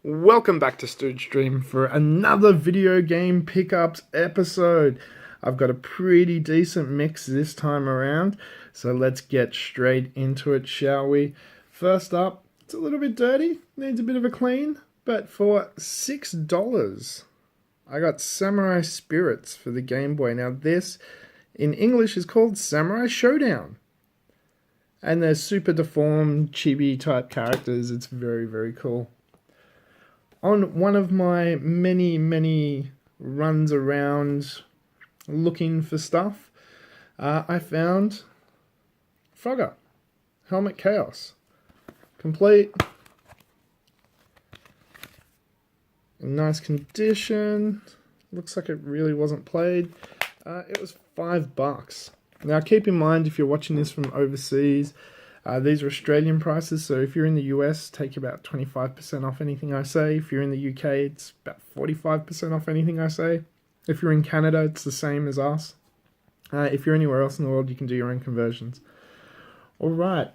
Welcome back to Stooge Stream for another video game pickups episode. I've got a pretty decent mix this time around, so let's get straight into it, shall we? First up, it's a little bit dirty, needs a bit of a clean, but for $6, I got Samurai Spirits for the Game Boy. Now this, in English, is called Samurai Showdown. And they're super deformed, chibi type characters. It's very, very cool. On one of my many runs around looking for stuff, I found Frogger, Helmet Chaos. Complete. In nice condition. Looks like it really wasn't played. It was $5. Now keep in mind, if you're watching this from overseas, these are Australian prices, so if you're in the US, take about 25% off anything I say. If you're in the UK, it's about 45% off anything I say. If you're in Canada, it's the same as us. If you're anywhere else in the world, you can do your own conversions. Alright,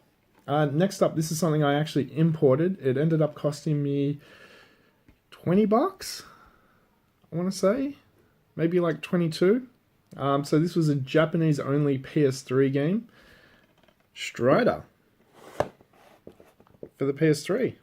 next up, this is something I actually imported. It ended up costing me $20, I want to say. Maybe like 22. So this was a Japanese-only PS3 game. Strider. For the PS3.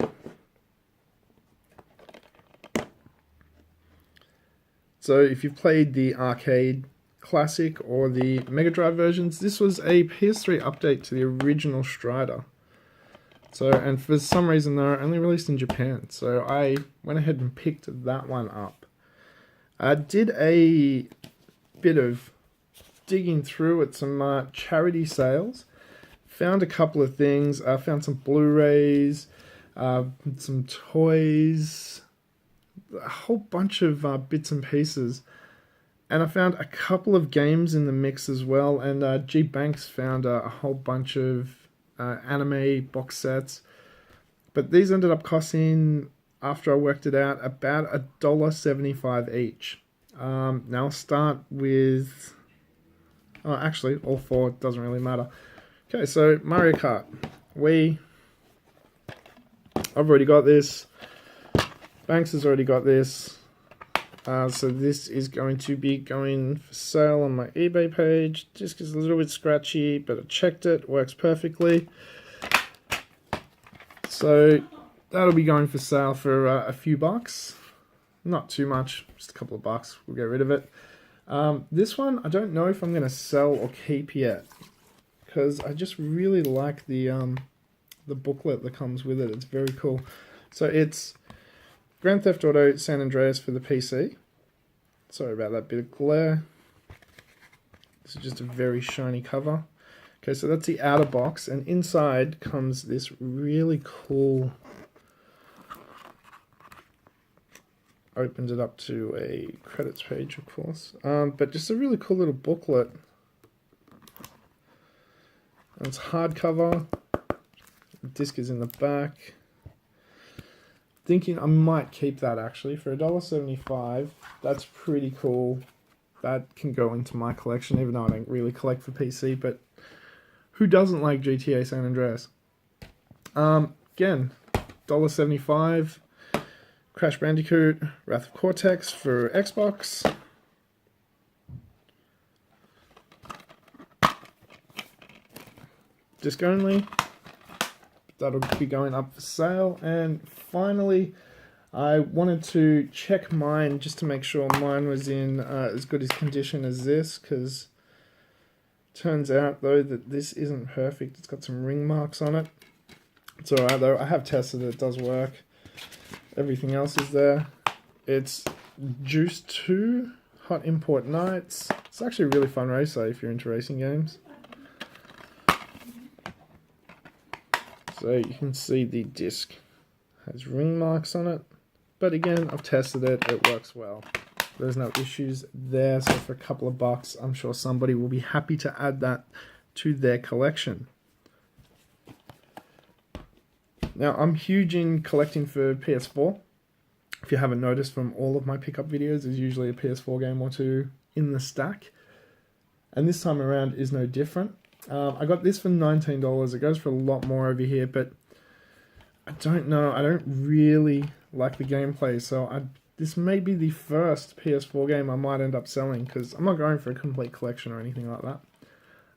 So if you've played the arcade classic or the Mega Drive versions, this was a PS3 update to the original Strider. So, and for some reason they're only released in Japan, so I went ahead and picked that one up. I did a bit of digging through at some charity sales. Found a couple of things. I found some Blu-rays, some toys, a whole bunch of bits and pieces. And I found a couple of games in the mix as well. And G Banks found a whole bunch of anime box sets. But these ended up costing, after I worked it out, about $1.75 each. Now I'll start with... Oh, actually, all four, doesn't really matter. Okay, so Mario Kart. I've already got this. Banks has already got this. So this is going to be going for sale on my eBay page. Disc is a little bit scratchy, but I checked it. Works perfectly. So that'll be going for sale for a few bucks. Not too much, just a couple of bucks. We'll get rid of it. This one, I don't know if I'm going to sell or keep yet, because I just really like the booklet that comes with it. It's very cool. So it's Grand Theft Auto San Andreas for the PC. Sorry about that bit of glare. This is just a very shiny cover. Okay, so that's the outer box, and inside comes this really cool... Opened it up to a credits page, of course, but just a really cool little booklet. And it's hardcover. The disc is in the back. Thinking I might keep that actually for $1.75. That's pretty cool. That can go into my collection, even though I don't really collect for PC. But who doesn't like GTA San Andreas? Again, $1.75. Crash Bandicoot, Wrath of Cortex for Xbox. Disc only. That'll be going up for sale. And finally, I wanted to check mine just to make sure mine was in as good a condition as this, because turns out though that this isn't perfect. It's got some ring marks on it. It's alright though. I have tested it. It does work. Everything else is there. It's Juice 2 Hot Import Nights. It's actually a really fun racer if you're into racing games. So you can see the disc has ring marks on it. But again, I've tested it. It works well. There's no issues there. So for a couple of bucks, I'm sure somebody will be happy to add that to their collection. Now, I'm huge in collecting for PS4. If you haven't noticed from all of my pickup videos, there's usually a PS4 game or two in the stack. And this time around is no different. I got this for $19. It goes for a lot more over here, but I don't know. I don't really like the gameplay, so this may be the first PS4 game I might end up selling, because I'm not going for a complete collection or anything like that.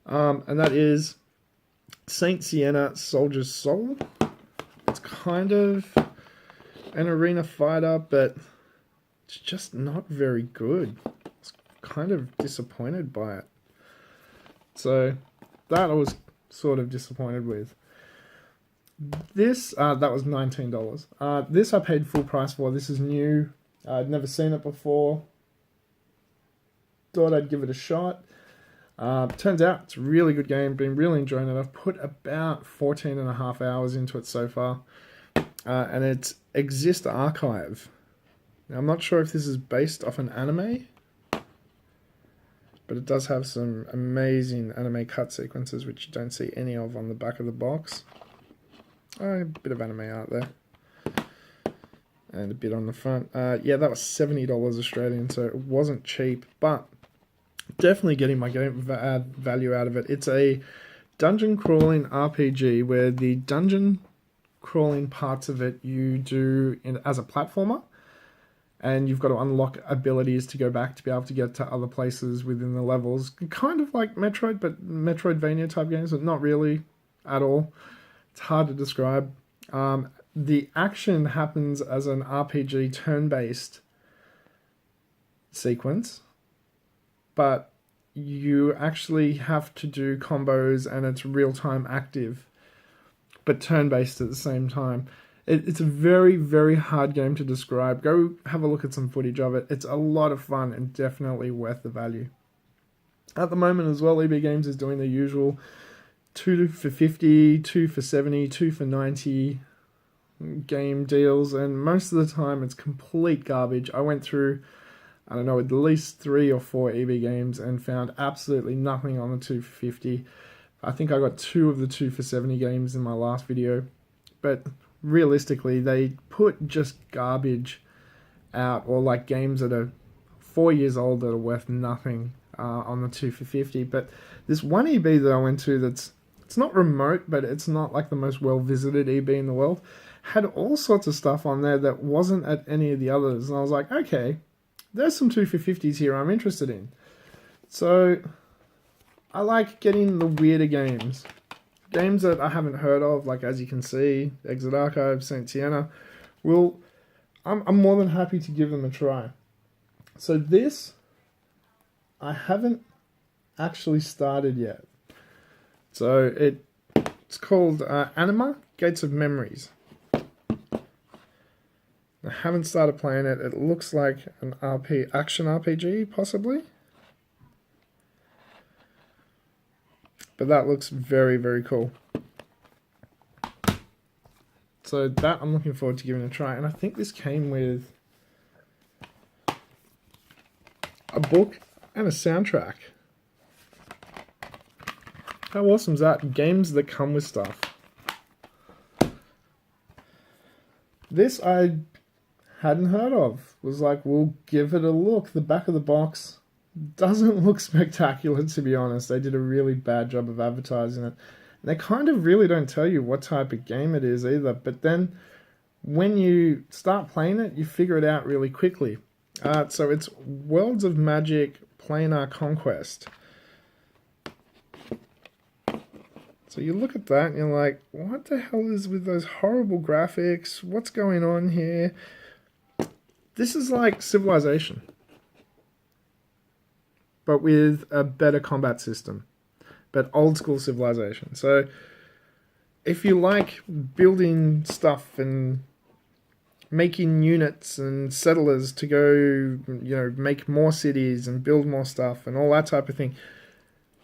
And that is Saint Sienna Soldier's Soul. It's kind of an arena fighter, but it's just not very good. I was kind of disappointed by it. So that I was sort of disappointed with. This, that was $19. This I paid full price for. This is new. I'd never seen it before. Thought I'd give it a shot. Turns out it's a really good game. Been really enjoying it. I've put about 14 and a half hours into it so far. And it's Exist Archive. Now, I'm not sure if this is based off an anime, but it does have some amazing anime cut sequences, which you don't see any of on the back of the box. A bit of anime art there. And a bit on the front. Yeah, that was $70 Australian, so it wasn't cheap, but definitely getting my game value out of it. It's a dungeon crawling RPG where the dungeon crawling parts of it you do as a platformer, and you've got to unlock abilities to go back to be able to get to other places within the levels. Kind of like Metroid, but Metroidvania type games, but not really at all. It's hard to describe. The action happens as an RPG turn-based sequence, but you actually have to do combos and it's real-time active, but turn-based at the same time. It's a very, very hard game to describe. Go have a look at some footage of it. It's a lot of fun and definitely worth the value. At the moment as well, EB Games is doing the usual 2 for 50, 2 for 70, 2 for 90 game deals, and most of the time it's complete garbage. I went through, I don't know, at least 3 or 4 EB Games and found absolutely nothing on the 2 for 50. I think I got 2 of the 2 for 70 games in my last video, but realistically they put just garbage out, or like games that are 4 years old that are worth nothing on the 2 for 50. But this one EB that I went to, it's not remote, but it's not like the most well visited EB in the world, had all sorts of stuff on there that wasn't at any of the others, and I was like, okay, there's some 2 for 50s here I'm interested in. So I like getting the weirder games. Games that I haven't heard of, like as you can see, Exit Archive, Saint Sienna. I'm more than happy to give them a try. So this, I haven't actually started yet. So it's called Anima, Gates of Memories. I haven't started playing it. It looks like an action RPG, possibly. But that looks very, very cool. So that I'm looking forward to giving a try. And I think this came with a book and a soundtrack. How awesome is that? Games that come with stuff. This I hadn't heard of. Was like, we'll give it a look. The back of the box doesn't look spectacular, to be honest. They did a really bad job of advertising it. And they kind of really don't tell you what type of game it is either. But then when you start playing it, you figure it out really quickly. So it's Worlds of Magic Planar Conquest. So you look at that and you're like, what the hell is with those horrible graphics? What's going on here? This is like Civilization, but with a better combat system, but old school Civilization. So if you like building stuff and making units and settlers to go, make more cities and build more stuff and all that type of thing,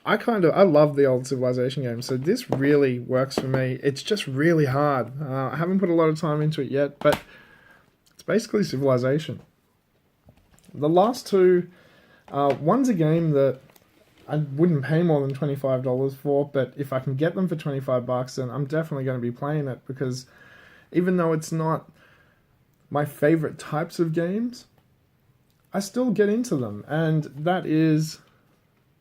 I love the old Civilization games, so this really works for me. It's just really hard. I haven't put a lot of time into it yet, but it's basically Civilization. The last two, one's a game that I wouldn't pay more than $25 for, but if I can get them for $25, then I'm definitely going to be playing it, because even though it's not my favorite types of games, I still get into them, and that is...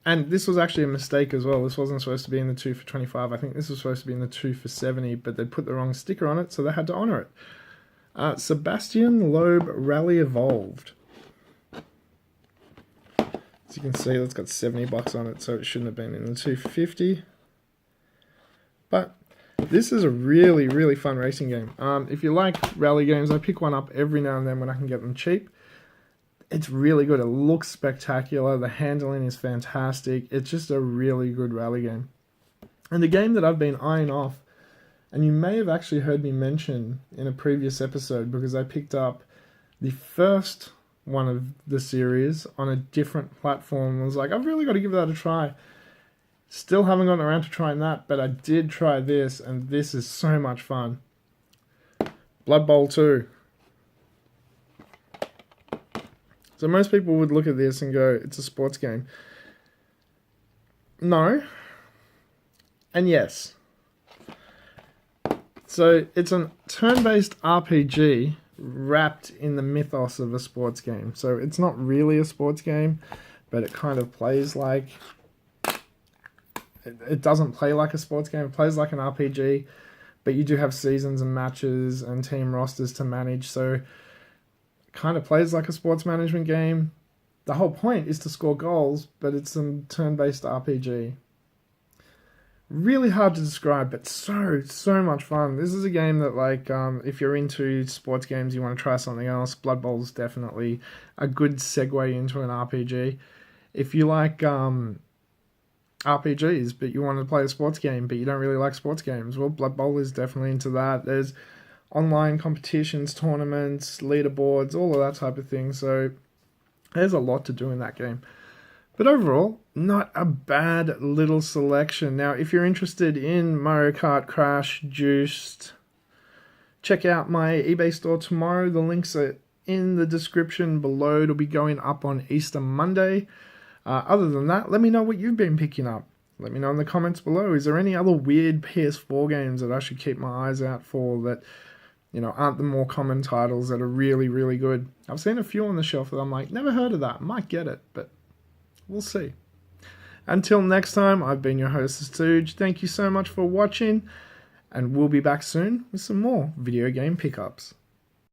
And this was actually a mistake as well. This wasn't supposed to be in the 2 for 25. I think this was supposed to be in the 2 for 70, but they put the wrong sticker on it, so they had to honor it. Sebastian Loeb Rally Evolved. As you can see, it's got $70 on it, so it shouldn't have been in the 250. But this is a really, really fun racing game. If you like rally games, I pick one up every now and then when I can get them cheap. It's really good. It looks spectacular. The handling is fantastic. It's just a really good rally game. And the game that I've been eyeing off, and you may have actually heard me mention in a previous episode, because I picked up the first one of the series on a different platform. I was like, I've really got to give that a try. Still haven't gotten around to trying that, but I did try this, and this is so much fun. Blood Bowl 2. So most people would look at this and go, it's a sports game. No. And yes. So it's a turn-based RPG wrapped in the mythos of a sports game. So it's not really a sports game, but it kind of plays like... It doesn't play like a sports game. It plays like an RPG, but you do have seasons and matches and team rosters to manage. So kind of plays like a sports management game. The whole point is to score goals, but it's a turn-based RPG. Really hard to describe, but so much fun. This is a game that, like, if you're into sports games, you want to try something else, Blood Bowl is definitely a good segue into an RPG. If you like RPGs, but you want to play a sports game, but you don't really like sports games, well, Blood Bowl is definitely into that. There's online competitions, tournaments, leaderboards, all of that type of thing. So there's a lot to do in that game. But overall, not a bad little selection. Now, if you're interested in Mario Kart, Crash, Juiced, check out my eBay store tomorrow. The links are in the description below. It'll be going up on Easter Monday. Other than that, let me know what you've been picking up. Let me know in the comments below. Is there any other weird PS4 games that I should keep my eyes out for that, you know, aren't the more common titles that are really, really good? I've seen a few on the shelf that I'm like, never heard of that. Might get it, but we'll see. Until next time, I've been your host, Stooge. Thank you so much for watching, and we'll be back soon with some more video game pickups.